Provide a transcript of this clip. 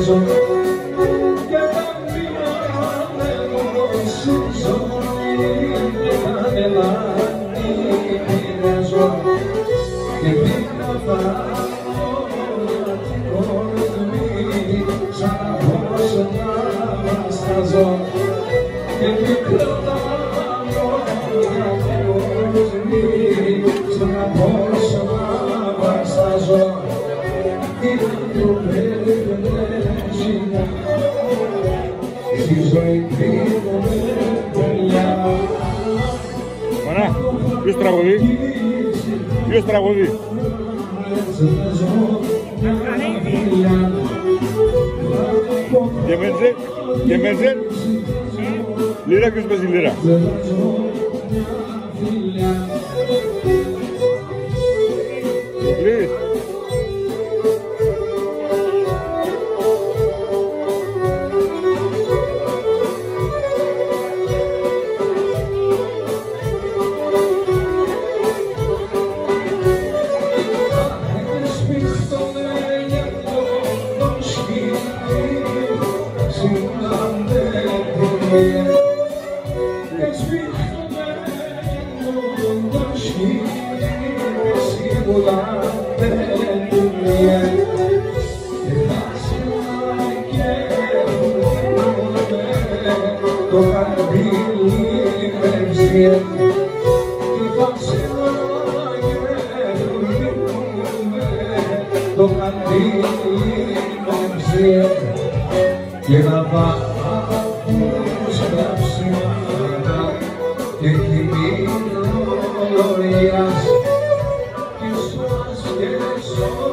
φυλάζω και τα μοιράζω σου ζωή και κανένα μοιράζω και πήγα πάνω για την κορδμή σαν να πώς να βαστάζω και πήγα πάνω για την κορδμή σαν να πώς να βαστάζω. Μανά, ποιος τραγουδεί, ποιος τραγουδεί. Και Μένζελ, λίρα ποιος παίζει λίρα. Please. Το καντήλι με ψιέ και να πάω στα ψήματα και χειμήνο λοριάς και σως και σως